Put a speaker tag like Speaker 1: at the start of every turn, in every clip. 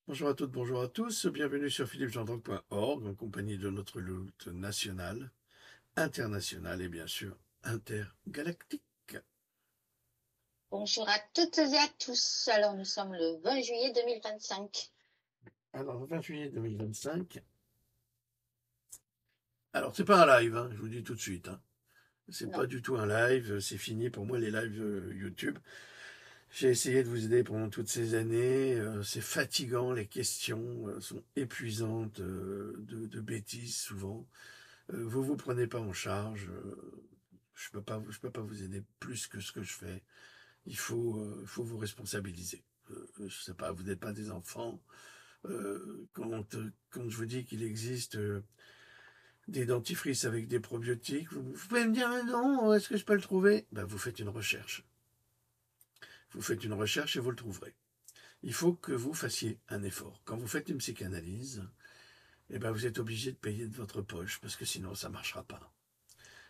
Speaker 1: Bonjour à toutes, bonjour à tous, bienvenue sur philippegendrock.org en compagnie de notre lutte nationale, internationale et bien sûr intergalactique.
Speaker 2: Bonjour à toutes et à tous. Alors, nous sommes le 20 juillet 2025.
Speaker 1: Alors, le 20 juillet 2025, alors c'est pas un live, hein, je vous le dis tout de suite, hein. C'est
Speaker 2: Non.
Speaker 1: pas du tout un live, c'est fini pour moi les lives YouTube. J'ai essayé de vous aider pendant toutes ces années, c'est fatigant, les questions sont épuisantes, de bêtises souvent. Vous vous prenez pas en charge. Je peux pas vous aider plus que ce que je fais. Il faut vous responsabiliser. Je sais pas, vous n'êtes pas des enfants. Quand je vous dis qu'il existe des dentifrices avec des probiotiques, vous pouvez me dire non, est-ce que je peux le trouver? Ben, vous faites une recherche. Vous faites une recherche et vous le trouverez. Il faut que vous fassiez un effort. Quand vous faites une psychanalyse, eh ben, vous êtes obligé de payer de votre poche parce que sinon ça ne marchera pas.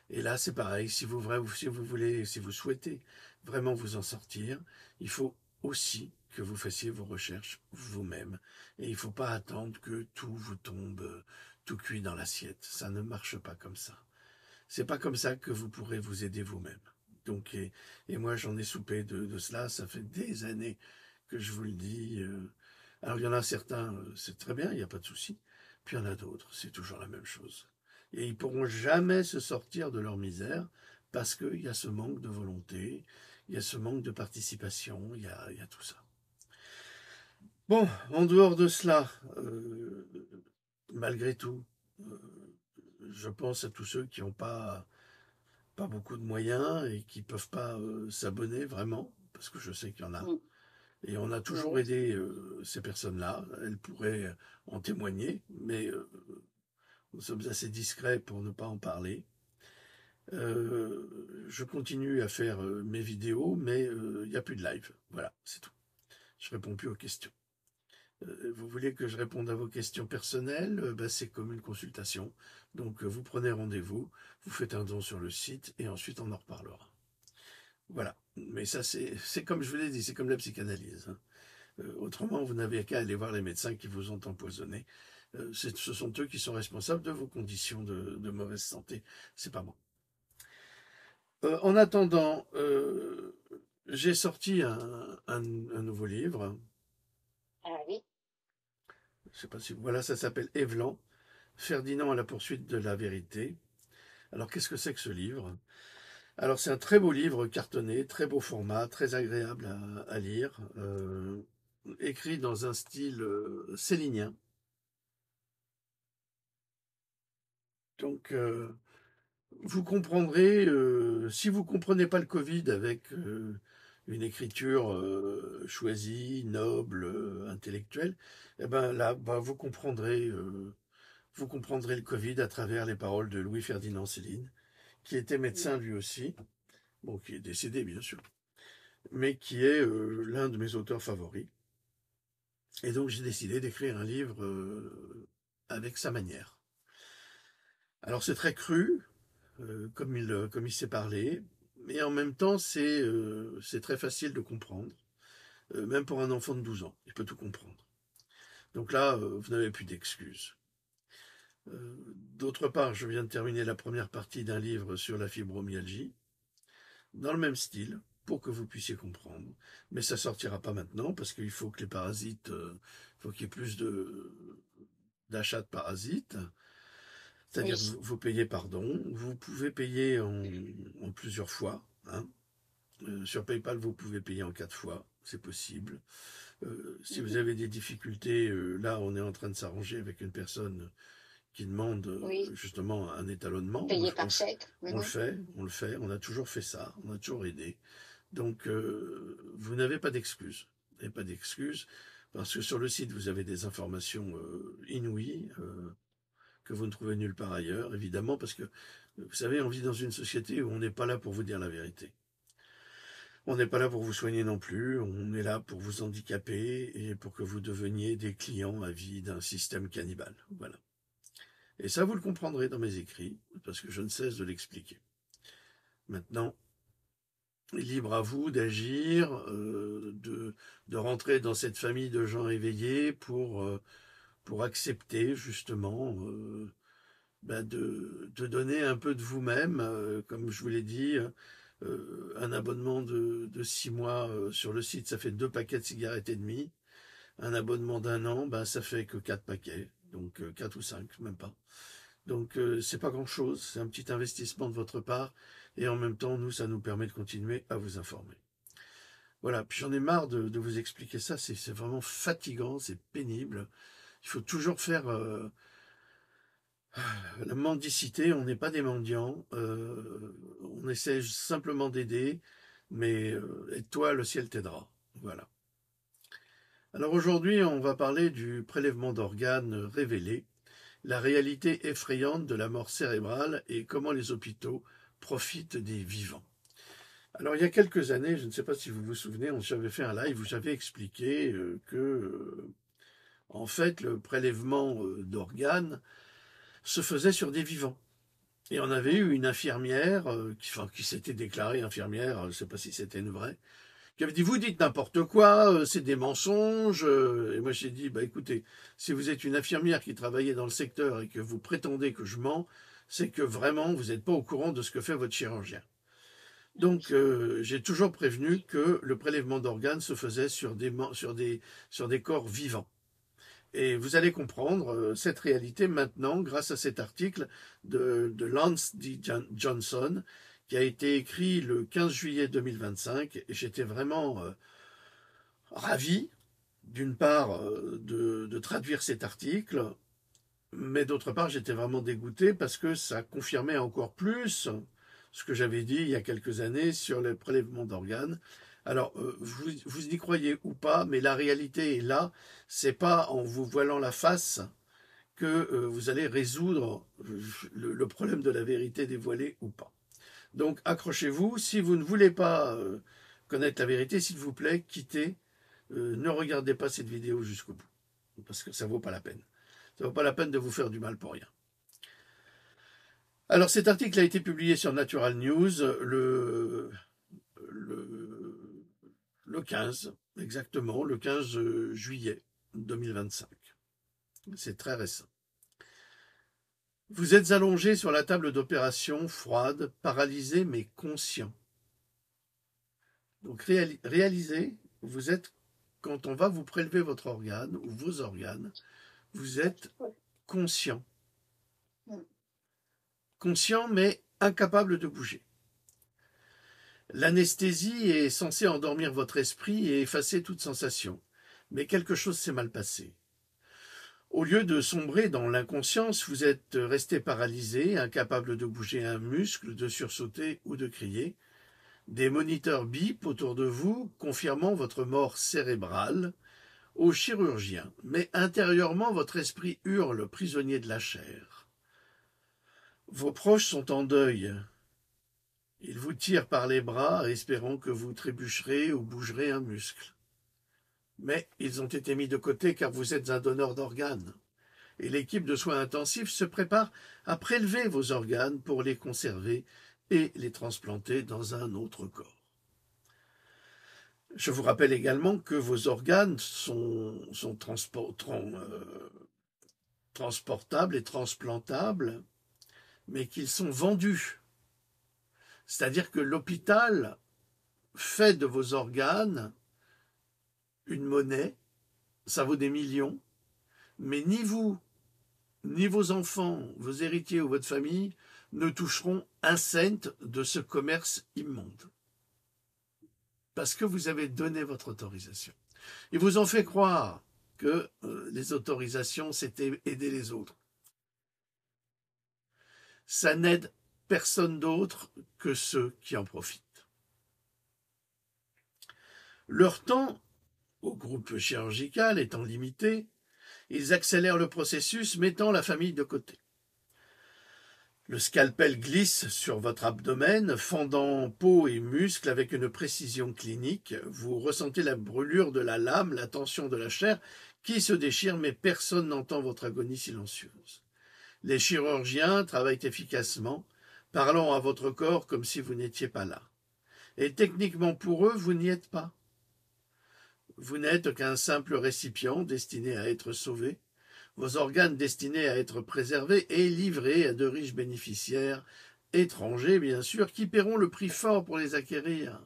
Speaker 1: Et là, c'est pareil, si vous voulez, si vous souhaitez vraiment vous en sortir, il faut aussi que vous fassiez vos recherches vous-même. Et il ne faut pas attendre que tout vous tombe tout cuit dans l'assiette. Ça ne marche pas comme ça. C'est pas comme ça que vous pourrez vous aider vous-même. Donc, et moi, j'en ai soupé de cela. Ça fait des années que je vous le dis. Alors, il y en a certains, c'est très bien, il n'y a pas de souci. Puis il y en a d'autres, c'est toujours la même chose. Et ils pourront jamais se sortir de leur misère parce qu'il y a ce manque de volonté, il y a ce manque de participation, il y a tout ça. Bon, en dehors de cela, malgré tout, euh, je pense à tous ceux qui n'ont pas beaucoup de moyens et qui peuvent pas s'abonner vraiment, parce que je sais qu'il y en a.
Speaker 2: Mm.
Speaker 1: Et on a toujours
Speaker 2: Oui.
Speaker 1: aidé ces personnes-là. Elles pourraient en témoigner, mais nous sommes assez discrets pour ne pas en parler. Je continue à faire mes vidéos, mais il n'y a plus de live. Voilà, c'est tout. Je réponds plus aux questions. Vous voulez que je réponde à vos questions personnelles? Ben, c'est comme une consultation. Donc vous prenez rendez-vous, vous faites un don sur le site et ensuite on en reparlera. Voilà. Mais ça, c'est comme je vous l'ai dit, c'est comme la psychanalyse, hein. Autrement, vous n'avez qu'à aller voir les médecins qui vous ont empoisonné. Ce sont eux qui sont responsables de vos conditions de mauvaise santé. C'est pas moi. En attendant, j'ai sorti un nouveau livre.
Speaker 2: Ah oui.
Speaker 1: Je sais pas si voilà, ça s'appelle Evelan, Ferdinand à la poursuite de la vérité. Alors qu'est-ce que c'est que ce livre? Alors c'est un très beau livre cartonné, très beau format, très agréable à lire, écrit dans un style célinien. Donc vous comprendrez, si vous comprenez pas le Covid avec une écriture choisie, noble, intellectuelle, eh ben là, bah, vous comprendrez le Covid à travers les paroles de Louis-Ferdinand Céline, qui était médecin
Speaker 2: Mm.
Speaker 1: lui aussi, bon, qui est décédé bien sûr, mais qui est l'un de mes auteurs favoris. Et donc j'ai décidé d'écrire un livre avec sa manière. Alors c'est très cru, comme il sait parler, mais en même temps c'est très facile de comprendre, même pour un enfant de 12 ans, il peut tout comprendre. Donc là, vous n'avez plus d'excuses. D'autre part, je viens de terminer la première partie d'un livre sur la fibromyalgie, dans le même style, pour que vous puissiez comprendre. Mais ça sortira pas maintenant, parce qu'il faut que les parasites, il faut qu'il y ait plus d'achats de parasites. C'est-à-dire que
Speaker 2: Oui.
Speaker 1: vous payez par don. Vous pouvez payer en plusieurs fois, hein. Sur PayPal, vous pouvez payer en 4 fois, c'est possible. Si vous
Speaker 2: Mhm.
Speaker 1: avez des difficultés, là, on est en train de s'arranger avec une personne qui demande
Speaker 2: Oui.
Speaker 1: justement un étalonnement.
Speaker 2: Payé par chèque.
Speaker 1: On le
Speaker 2: Mhm.
Speaker 1: fait, on le fait, on a toujours fait ça, on a toujours aidé. Donc, vous n'avez pas d'excuses. Vous n'avez pas d'excuses, parce que sur le site, vous avez des informations inouïes que vous ne trouvez nulle part ailleurs, évidemment, parce que, vous savez, on vit dans une société où on n'est pas là pour vous dire la vérité. On n'est pas là pour vous soigner non plus, on est là pour vous handicaper et pour que vous deveniez des clients à vie d'un système cannibale. Voilà. Et ça, vous le comprendrez dans mes écrits, parce que je ne cesse de l'expliquer. Maintenant, Libre à vous d'agir, de rentrer dans cette famille de gens éveillés pour accepter justement de donner un peu de vous-même, comme je vous l'ai dit, un abonnement de 6 mois sur le site, ça fait 2 paquets de cigarettes et demi. Un abonnement d'un an, ben, ça fait que 4 paquets, donc 4 ou 5, même pas. Donc c'est pas grand-chose, c'est un petit investissement de votre part, et en même temps, nous, ça nous permet de continuer à vous informer. Voilà, puis j'en ai marre de vous expliquer ça, c'est vraiment fatigant, c'est pénible. Il faut toujours faire la mendicité, on n'est pas des mendiants, on essaie simplement d'aider, mais aide-toi, le ciel t'aidera. Voilà. Alors aujourd'hui, on va parler du prélèvement d'organes révélé, la réalité effrayante de la mort cérébrale et comment les hôpitaux profitent des vivants. Alors il y a quelques années, je ne sais pas si vous vous souvenez, j'avais fait un live où j'avais expliqué en fait, le prélèvement d'organes se faisait sur des vivants. Et on avait eu une infirmière qui s'était déclarée infirmière, je ne sais pas si c'était une vraie, qui avait dit vous dites n'importe quoi, c'est des mensonges. Et moi j'ai dit bah écoutez, si vous êtes une infirmière qui travaillait dans le secteur et que vous prétendez que je mens, c'est que vraiment vous n'êtes pas au courant de ce que fait votre chirurgien. Donc j'ai toujours prévenu que le prélèvement d'organes se faisait sur des corps vivants. Et vous allez comprendre cette réalité maintenant grâce à cet article de Lance D. Johnson qui a été écrit le 15 juillet 2025 et j'étais vraiment ravi d'une part de traduire cet article, mais d'autre part j'étais vraiment dégoûté parce que ça confirmait encore plus ce que j'avais dit il y a quelques années sur le prélèvement d'organes. Alors, vous y croyez ou pas, mais la réalité est là. C'est pas en vous voilant la face que vous allez résoudre le problème de la vérité dévoilée ou pas. Donc, accrochez-vous. Si vous ne voulez pas connaître la vérité, s'il vous plaît, quittez. Ne regardez pas cette vidéo jusqu'au bout, parce que ça vaut pas la peine. Ça vaut pas la peine de vous faire du mal pour rien. Alors, cet article a été publié sur Natural News le 15, exactement, le 15 juillet 2025. C'est très récent. Vous êtes allongé sur la table d'opération, froide, paralysé mais conscient. Donc réalisez, vous êtes, quand on va vous prélever votre organe ou vos organes, vous êtes conscient. Conscient mais incapable de bouger. L'anesthésie est censée endormir votre esprit et effacer toute sensation. Mais quelque chose s'est mal passé. Au lieu de sombrer dans l'inconscience, vous êtes resté paralysé, incapable de bouger un muscle, de sursauter ou de crier. Des moniteurs bip autour de vous, confirmant votre mort cérébrale au chirurgien. Mais intérieurement, votre esprit hurle, prisonnier de la chair. Vos proches sont en deuil. Ils vous tirent par les bras, espérant que vous trébucherez ou bougerez un muscle. Mais ils ont été mis de côté car vous êtes un donneur d'organes. Et l'équipe de soins intensifs se prépare à prélever vos organes pour les conserver et les transplanter dans un autre corps. Je vous rappelle également que vos organes sont transportables et transplantables, mais qu'ils sont vendus. C'est-à-dire que l'hôpital fait de vos organes une monnaie, ça vaut des millions, mais ni vous, ni vos enfants, vos héritiers ou votre famille ne toucheront un cent de ce commerce immonde. Parce que vous avez donné votre autorisation. Ils vous ont fait croire que les autorisations, c'était aider les autres. Ça n'aide personne d'autre que ceux qui en profitent. Leur temps au groupe chirurgical étant limité, ils accélèrent le processus, mettant la famille de côté. Le scalpel glisse sur votre abdomen, fendant peau et muscles avec une précision clinique. Vous ressentez la brûlure de la lame, la tension de la chair qui se déchire, mais personne n'entend votre agonie silencieuse. Les chirurgiens travaillent efficacement, parlant à votre corps comme si vous n'étiez pas là. Et techniquement pour eux, vous n'y êtes pas. Vous n'êtes qu'un simple récipient destiné à être sauvé, vos organes destinés à être préservés et livrés à de riches bénéficiaires, étrangers bien sûr, qui paieront le prix fort pour les acquérir.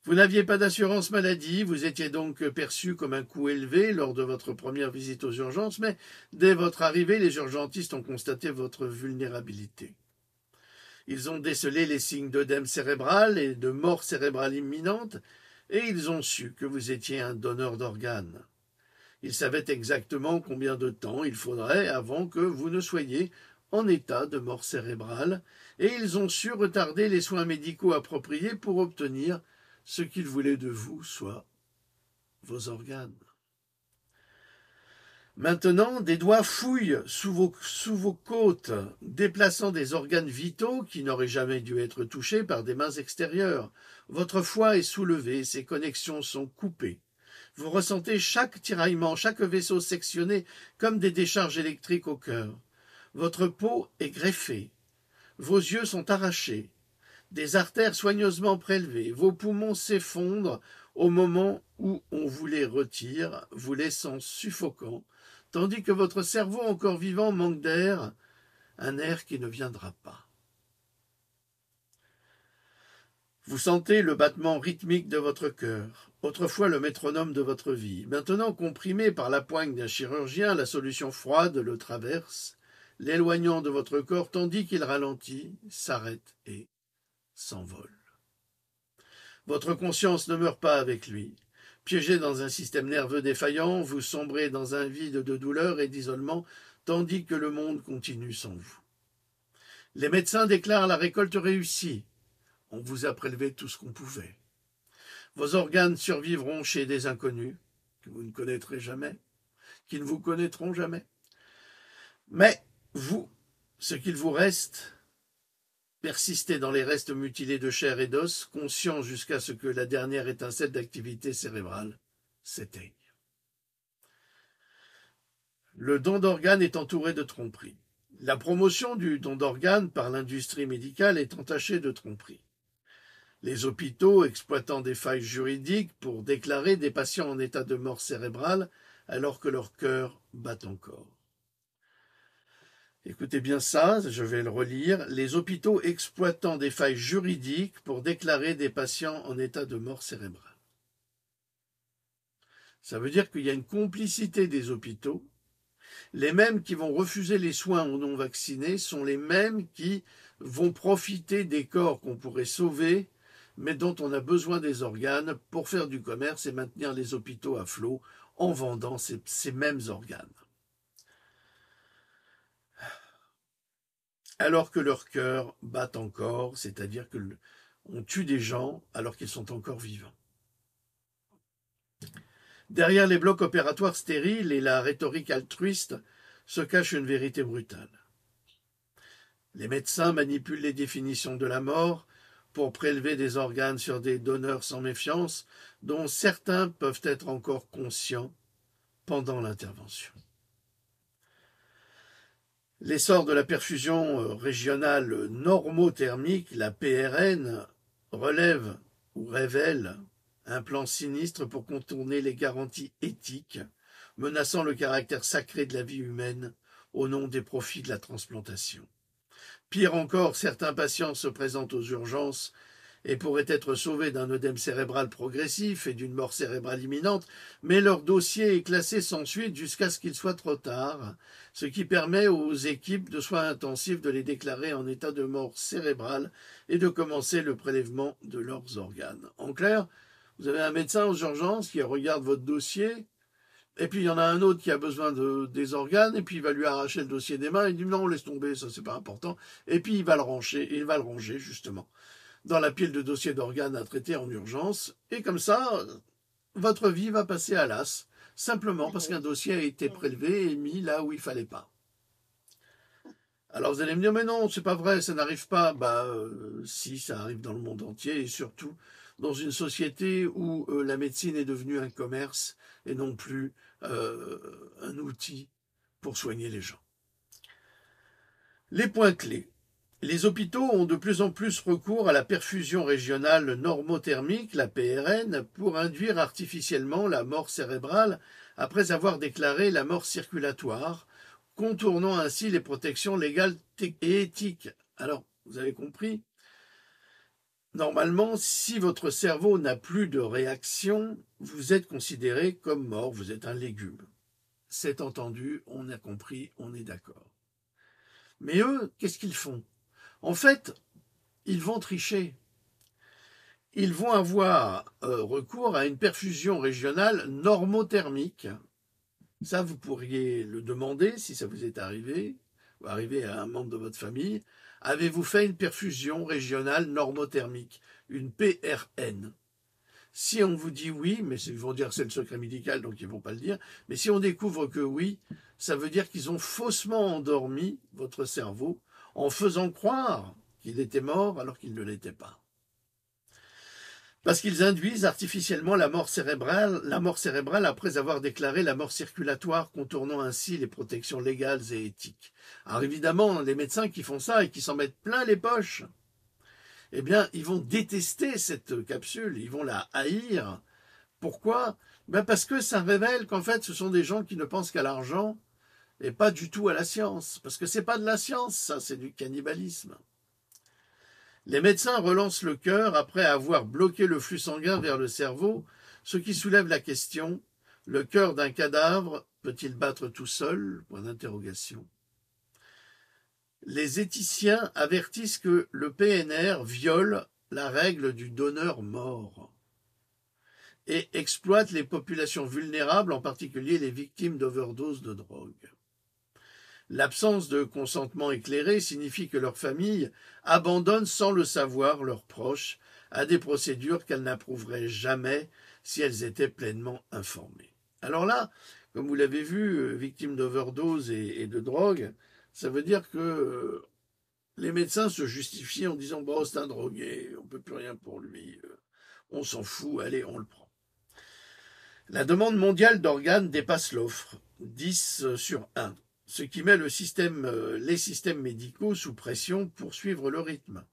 Speaker 1: Vous n'aviez pas d'assurance maladie, vous étiez donc perçu comme un coût élevé lors de votre première visite aux urgences, mais dès votre arrivée, les urgentistes ont constaté votre vulnérabilité. Ils ont décelé les signes d'œdème cérébral et de mort cérébrale imminente, et ils ont su que vous étiez un donneur d'organes. Ils savaient exactement combien de temps il faudrait avant que vous ne soyez en état de mort cérébrale, et ils ont su retarder les soins médicaux appropriés pour obtenir ce qu'ils voulaient de vous, soit vos organes. Maintenant, des doigts fouillent sous vos côtes, déplaçant des organes vitaux qui n'auraient jamais dû être touchés par des mains extérieures. Votre foie est soulevé, ses connexions sont coupées. Vous ressentez chaque tiraillement, chaque vaisseau sectionné comme des décharges électriques au cœur. Votre peau est greffée. Vos yeux sont arrachés. Des artères soigneusement prélevées. Vos poumons s'effondrent au moment où on vous les retire, vous laissant suffocant, tandis que votre cerveau encore vivant manque d'air, un air qui ne viendra pas. Vous sentez le battement rythmique de votre cœur, autrefois le métronome de votre vie. Maintenant comprimé par la poigne d'un chirurgien, la solution froide le traverse, l'éloignant de votre corps tandis qu'il ralentit, s'arrête et s'envole. Votre conscience ne meurt pas avec lui. Piégé dans un système nerveux défaillant, vous sombrez dans un vide de douleur et d'isolement, tandis que le monde continue sans vous. Les médecins déclarent la récolte réussie. On vous a prélevé tout ce qu'on pouvait. Vos organes survivront chez des inconnus, que vous ne connaîtrez jamais, qui ne vous connaîtront jamais. Mais vous, ce qu'il vous reste, persistez dans les restes mutilés de chair et d'os, conscient jusqu'à ce que la dernière étincelle d'activité cérébrale s'éteigne. Le don d'organes est entouré de tromperies. La promotion du don d'organes par l'industrie médicale est entachée de tromperies. Les hôpitaux exploitant des failles juridiques pour déclarer des patients en état de mort cérébrale alors que leur cœur bat encore. Écoutez bien ça, je vais le relire. Les hôpitaux exploitant des failles juridiques pour déclarer des patients en état de mort cérébrale. Ça veut dire qu'il y a une complicité des hôpitaux. Les mêmes qui vont refuser les soins aux non-vaccinés sont les mêmes qui vont profiter des corps qu'on pourrait sauver, mais dont on a besoin des organes pour faire du commerce et maintenir les hôpitaux à flot en vendant ces mêmes organes. Alors que leur cœur bat encore, c'est-à-dire qu'on tue des gens alors qu'ils sont encore vivants. Derrière les blocs opératoires stériles et la rhétorique altruiste se cache une vérité brutale. Les médecins manipulent les définitions de la mort pour prélever des organes sur des donneurs sans méfiance, dont certains peuvent être encore conscients pendant l'intervention. L'essor de la perfusion régionale normothermique, la PRN, relève ou révèle un plan sinistre pour contourner les garanties éthiques, menaçant le caractère sacré de la vie humaine au nom des profits de la transplantation. Pire encore, certains patients se présentent aux urgences et pourraient être sauvés d'un œdème cérébral progressif et d'une mort cérébrale imminente, mais leur dossier est classé sans suite jusqu'à ce qu'il soit trop tard, ce qui permet aux équipes de soins intensifs de les déclarer en état de mort cérébrale et de commencer le prélèvement de leurs organes. En clair, vous avez un médecin aux urgences qui regarde votre dossier, et puis il y en a un autre qui a besoin des organes, et puis il va lui arracher le dossier des mains, il dit non, laisse tomber, ça c'est pas important, et puis il va le ranger justement dans la pile de dossiers d'organes à traiter en urgence, et comme ça, votre vie va passer à l'as, simplement parce qu'un dossier a été prélevé et mis là où il fallait pas. Alors vous allez me dire, mais non, c'est pas vrai, ça n'arrive pas. Si, ça arrive dans le monde entier, et surtout dans une société où la médecine est devenue un commerce et non plus un outil pour soigner les gens. Les points clés. Les hôpitaux ont de plus en plus recours à la perfusion régionale normothermique, la PRN, pour induire artificiellement la mort cérébrale après avoir déclaré la mort circulatoire, contournant ainsi les protections légales et éthiques. Alors, vous avez compris, normalement, si votre cerveau n'a plus de réaction, vous êtes considéré comme mort, vous êtes un légume. C'est entendu, on a compris, on est d'accord. Mais eux, qu'est-ce qu'ils font? En fait, ils vont tricher. Ils vont avoir recours à une perfusion régionale normothermique. Ça, vous pourriez le demander si ça vous est arrivé, ou arrivé à un membre de votre famille. Avez-vous fait une perfusion régionale normothermique, une PRN? Si on vous dit oui, mais ils vont dire que c'est le secret médical, donc ils ne vont pas le dire, mais si on découvre que oui, ça veut dire qu'ils ont faussement endormi votre cerveau en faisant croire qu'il était mort alors qu'il ne l'était pas. Parce qu'ils induisent artificiellement la mort cérébrale après avoir déclaré la mort circulatoire, contournant ainsi les protections légales et éthiques. Alors évidemment, les médecins qui font ça et qui s'en mettent plein les poches, eh bien, ils vont détester cette capsule, ils vont la haïr. Pourquoi? Parce que ça révèle qu'en fait, ce sont des gens qui ne pensent qu'à l'argent et pas du tout à la science. Parce que c'est pas de la science, ça, c'est du cannibalisme. Les médecins relancent le cœur après avoir bloqué le flux sanguin vers le cerveau, ce qui soulève la question, le cœur d'un cadavre peut-il battre tout seul? Point d'interrogation. Les éthiciens avertissent que le PNR viole la règle du donneur mort et exploite les populations vulnérables, en particulier les victimes d'overdoses de drogue. L'absence de consentement éclairé signifie que leur famille abandonne sans le savoir leurs proches à des procédures qu'elles n'approuveraient jamais si elles étaient pleinement informées. Alors là, comme vous l'avez vu, victimes d'overdose et de drogue, ça veut dire que les médecins se justifient en disant « bon, c'est un drogué, on ne peut plus rien pour lui, on s'en fout, allez, on le prend ». La demande mondiale d'organes dépasse l'offre, 10 sur 1, ce qui met les systèmes médicaux sous pression pour suivre le rythme.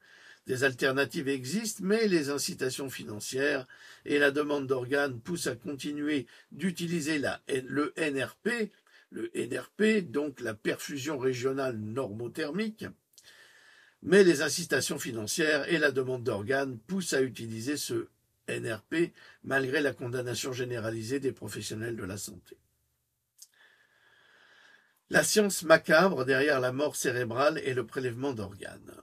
Speaker 1: Des alternatives existent, mais les incitations financières et la demande d'organes poussent à continuer d'utiliser le NRP, donc la perfusion régionale normothermique, mais les incitations financières et la demande d'organes poussent à utiliser ce NRP malgré la condamnation généralisée des professionnels de la santé. La science macabre derrière la mort cérébrale et le prélèvement d'organes.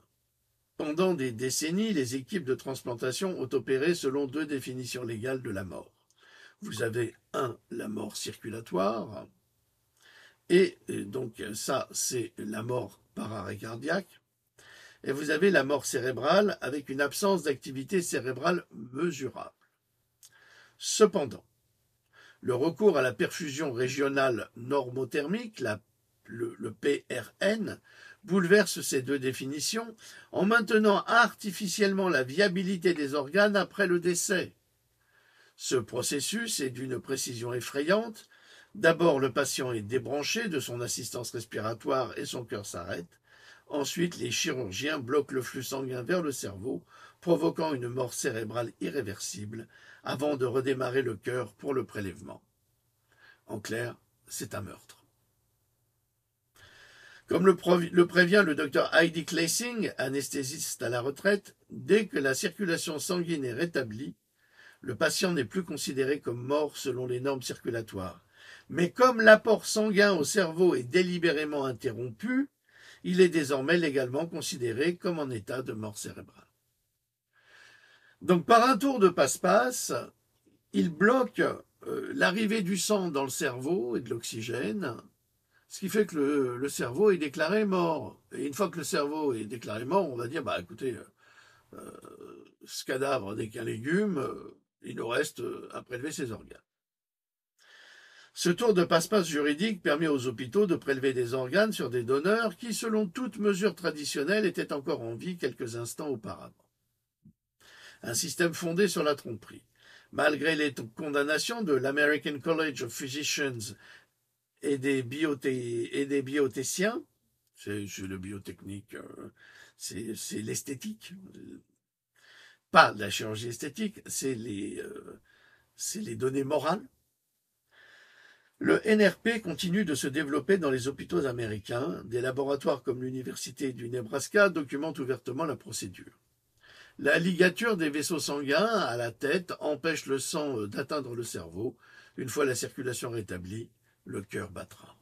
Speaker 1: Pendant des décennies, les équipes de transplantation ont opéré selon 2 définitions légales de la mort. Vous avez la mort circulatoire, et donc ça c'est la mort par arrêt cardiaque, et vous avez la mort cérébrale avec une absence d'activité cérébrale mesurable. Cependant, le recours à la perfusion régionale normothermique, le PRN, bouleverse ces 2 définitions en maintenant artificiellement la viabilité des organes après le décès. Ce processus est d'une précision effrayante. D'abord, le patient est débranché de son assistance respiratoire et son cœur s'arrête. Ensuite, les chirurgiens bloquent le flux sanguin vers le cerveau, provoquant une mort cérébrale irréversible, avant de redémarrer le cœur pour le prélèvement. En clair, c'est un meurtre. Comme le prévient le docteur Heidi Klessing, anesthésiste à la retraite, dès que la circulation sanguine est rétablie, le patient n'est plus considéré comme mort selon les normes circulatoires. Mais comme l'apport sanguin au cerveau est délibérément interrompu, il est désormais légalement considéré comme en état de mort cérébrale. Donc par un tour de passe-passe, il bloque l'arrivée du sang dans le cerveau et de l'oxygène, ce qui fait que le cerveau est déclaré mort. Et une fois que le cerveau est déclaré mort, on va dire, écoutez, ce cadavre n'est qu'un légume, il nous reste à prélever ses organes. Ce tour de passe-passe juridique permet aux hôpitaux de prélever des organes sur des donneurs qui, selon toute mesure traditionnelle, étaient encore en vie quelques instants auparavant. Un système fondé sur la tromperie. Malgré les condamnations de l'American College of Physicians et des bioticiens, c'est le biotechnique, c'est l'esthétique. Pas de la chirurgie esthétique, c'est les données morales. Le NRP continue de se développer dans les hôpitaux américains. Des laboratoires comme l'Université du Nebraska documentent ouvertement la procédure. La ligature des vaisseaux sanguins à la tête empêche le sang d'atteindre le cerveau. Une fois la circulation rétablie, le cœur battra.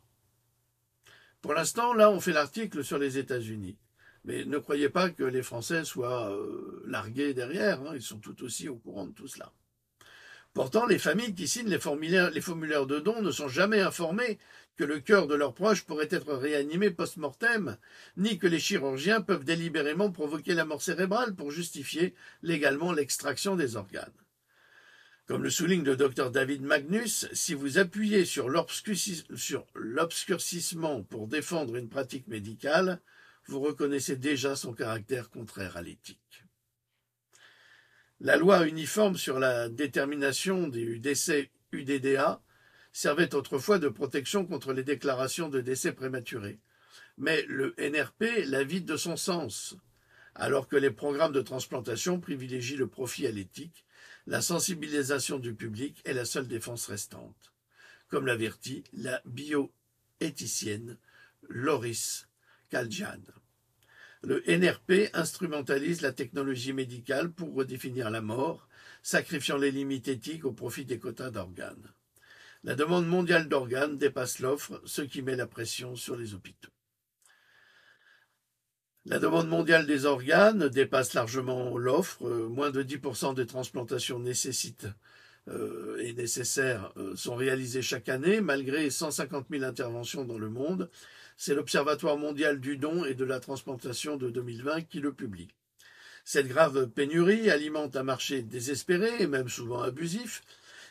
Speaker 1: Pour l'instant, là, on fait l'article sur les États-Unis. Mais ne croyez pas que les Français soient largués derrière. Ils sont tout aussi au courant de tout cela. Pourtant, les familles qui signent les formulaires de dons ne sont jamais informées que le cœur de leurs proches pourrait être réanimé post-mortem, ni que les chirurgiens peuvent délibérément provoquer la mort cérébrale pour justifier légalement l'extraction des organes. Comme le souligne le docteur David Magnus, si vous appuyez sur l'obscurcissement pour défendre une pratique médicale, vous reconnaissez déjà son caractère contraire à l'éthique. La loi uniforme sur la détermination du décès UDDA servait autrefois de protection contre les déclarations de décès prématurés. Mais le NRP la vide de son sens. Alors que les programmes de transplantation privilégient le profit à l'éthique, la sensibilisation du public est la seule défense restante. Comme l'avertit la bioéthicienne Loris Kaljan. Le NRP instrumentalise la technologie médicale pour redéfinir la mort, sacrifiant les limites éthiques au profit des quotas d'organes. La demande mondiale d'organes dépasse l'offre, ce qui met la pression sur les hôpitaux. La demande mondiale des organes dépasse largement l'offre. Moins de 10% des transplantations nécessaires sont réalisées chaque année, malgré 150 000 interventions dans le monde. C'est l'Observatoire mondial du don et de la transplantation de 2020 qui le publie. Cette grave pénurie alimente un marché désespéré et même souvent abusif.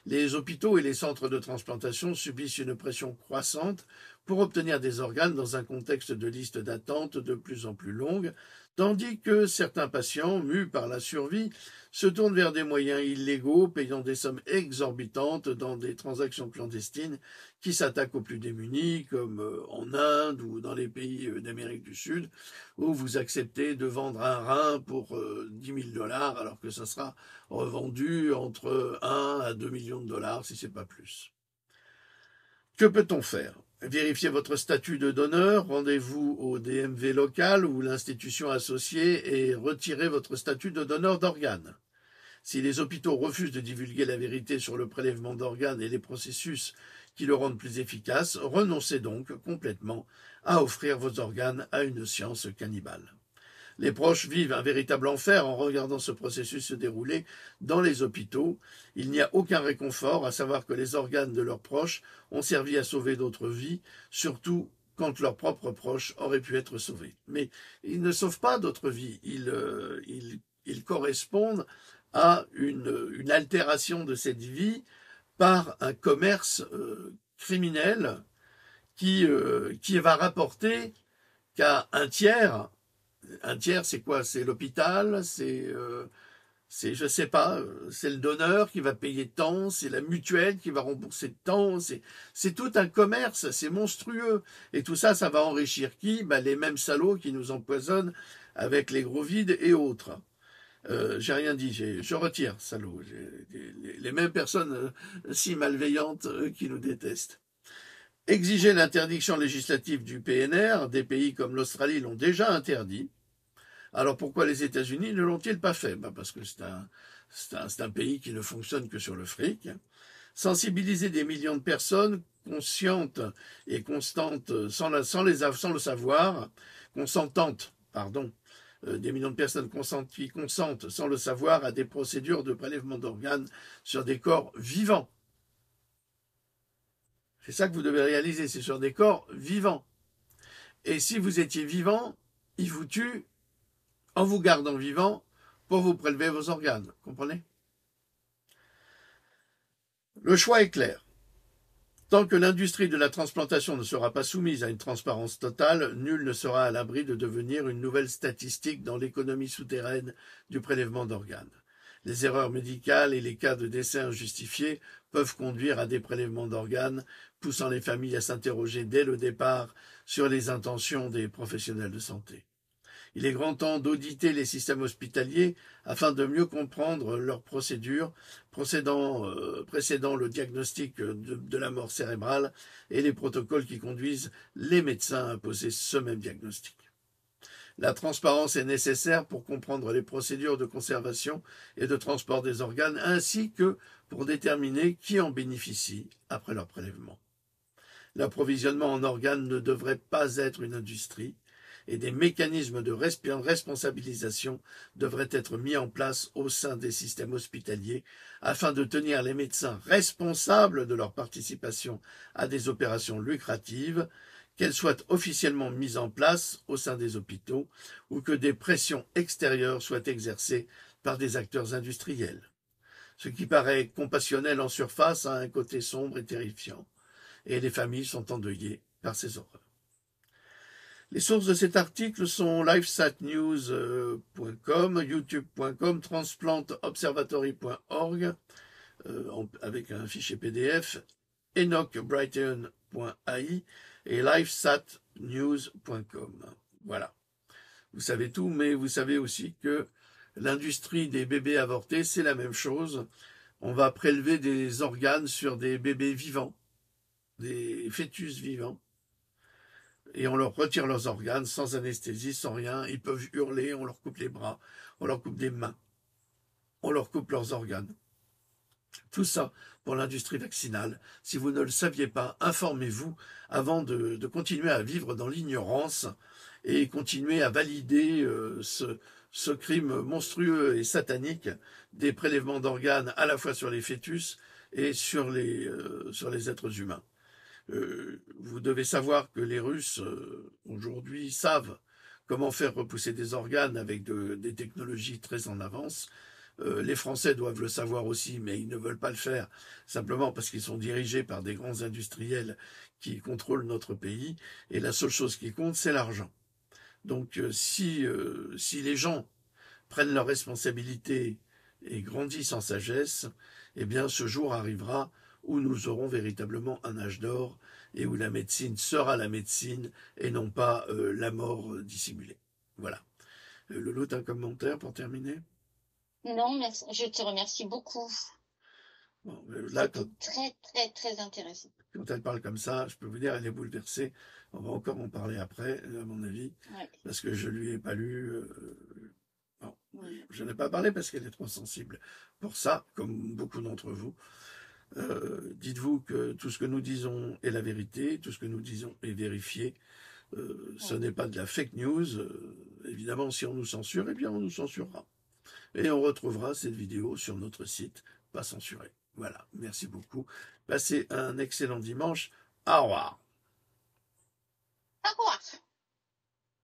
Speaker 1: Les hôpitaux et les centres de transplantation subissent une pression croissante pour obtenir des organes dans un contexte de liste d'attente de plus en plus longue, tandis que certains patients, mus par la survie, se tournent vers des moyens illégaux, payant des sommes exorbitantes dans des transactions clandestines qui s'attaquent aux plus démunis, comme en Inde ou dans les pays d'Amérique du Sud, où vous acceptez de vendre un rein pour 10 000 $ alors que ça sera revendu entre 1 à 2 millions de dollars, si ce n'est pas plus. Que peut-on faire ? Vérifiez votre statut de donneur, rendez-vous au DMV local ou l'institution associée et retirez votre statut de donneur d'organes. Si les hôpitaux refusent de divulguer la vérité sur le prélèvement d'organes et les processus qui le rendent plus efficace, renoncez donc complètement à offrir vos organes à une science cannibale. Les proches vivent un véritable enfer en regardant ce processus se dérouler dans les hôpitaux. Il n'y a aucun réconfort à savoir que les organes de leurs proches ont servi à sauver d'autres vies, surtout quand leurs propres proches auraient pu être sauvés. Mais ils ne sauvent pas d'autres vies, ils correspondent à une altération de cette vie par un commerce criminel qui va rapporter qu'à un tiers, c'est quoi? C'est l'hôpital, c'est je sais pas, c'est le donneur qui va payer tant, c'est la mutuelle qui va rembourser tant, c'est tout un commerce, c'est monstrueux. Et tout ça, ça va enrichir qui? Les mêmes salauds qui nous empoisonnent avec les gros vides et autres. J'ai rien dit, je retire, salaud. Les mêmes personnes si malveillantes qui nous détestent. Exiger l'interdiction législative du PNR, des pays comme l'Australie l'ont déjà interdit. Alors pourquoi les États-Unis ne l'ont-ils pas fait? Parce que c'est un pays qui ne fonctionne que sur le fric. Sensibiliser des millions de personnes conscientes et constantes sans le savoir, consentantes, pardon, des millions de personnes qui consentent sans le savoir à des procédures de prélèvement d'organes sur des corps vivants. C'est ça que vous devez réaliser, c'est sur des corps vivants. Et si vous étiez vivant, ils vous tuent en vous gardant vivant pour vous prélever vos organes. Comprenez? Le choix est clair. Tant que l'industrie de la transplantation ne sera pas soumise à une transparence totale, nul ne sera à l'abri de devenir une nouvelle statistique dans l'économie souterraine du prélèvement d'organes. Les erreurs médicales et les cas de décès injustifiés peuvent conduire à des prélèvements d'organes, poussant les familles à s'interroger dès le départ sur les intentions des professionnels de santé. Il est grand temps d'auditer les systèmes hospitaliers afin de mieux comprendre leurs procédures précédant le diagnostic de la mort cérébrale et les protocoles qui conduisent les médecins à poser ce même diagnostic. La transparence est nécessaire pour comprendre les procédures de conservation et de transport des organes, ainsi que pour déterminer qui en bénéficie après leur prélèvement. L'approvisionnement en organes ne devrait pas être une industrie, et des mécanismes de responsabilisation devraient être mis en place au sein des systèmes hospitaliers afin de tenir les médecins responsables de leur participation à des opérations lucratives, qu'elles soient officiellement mises en place au sein des hôpitaux ou que des pressions extérieures soient exercées par des acteurs industriels. Ce qui paraît compassionnel en surface a un côté sombre et terrifiant, et les familles sont endeuillées par ces horreurs. Les sources de cet article sont livesatnews.com, youtube.com, transplantobservatory.org, avec un fichier PDF, enochbrighton.ai et livesatnews.com. Voilà. Vous savez tout, mais vous savez aussi que l'industrie des bébés avortés, c'est la même chose. On va prélever des organes sur des bébés vivants, des fœtus vivants, et on leur retire leurs organes sans anesthésie, sans rien. Ils peuvent hurler, on leur coupe les bras, on leur coupe des mains, on leur coupe leurs organes. Tout ça pour l'industrie vaccinale. Si vous ne le saviez pas, informez-vous avant de continuer à vivre dans l'ignorance et continuer à valider ce crime monstrueux et satanique des prélèvements d'organes à la fois sur les fœtus et sur les êtres humains. Vous devez savoir que les Russes, aujourd'hui, savent comment faire repousser des organes avec des technologies très en avance. Les Français doivent le savoir aussi, mais ils ne veulent pas le faire, simplement parce qu'ils sont dirigés par des grands industriels qui contrôlent notre pays, et la seule chose qui compte, c'est l'argent. Donc si les gens prennent leurs responsabilités et grandissent en sagesse, eh bien ce jour arrivera où nous aurons véritablement un âge d'or et où la médecine sera la médecine et non pas la mort dissimulée. Voilà. Lolo, t'as un commentaire pour terminer?
Speaker 2: Non, merci. Je te remercie beaucoup.
Speaker 1: Bon, là,
Speaker 2: C'était très, très, très intéressant.
Speaker 1: Quand elle parle comme ça, je peux vous dire, elle est bouleversée. On va encore en parler après, à mon avis,
Speaker 2: Ouais.
Speaker 1: parce que je lui ai pas lu. Non,
Speaker 2: Ouais.
Speaker 1: je n'ai pas parlé parce qu'elle est trop sensible pour ça, comme beaucoup d'entre vous. Dites-vous que tout ce que nous disons est la vérité, tout ce que nous disons est vérifié. Ce n'est pas de la fake news. Évidemment, si on nous censure, eh bien on nous censurera. Et on retrouvera cette vidéo sur notre site, pas censuré. Voilà, merci beaucoup. Passez un excellent dimanche. Au revoir.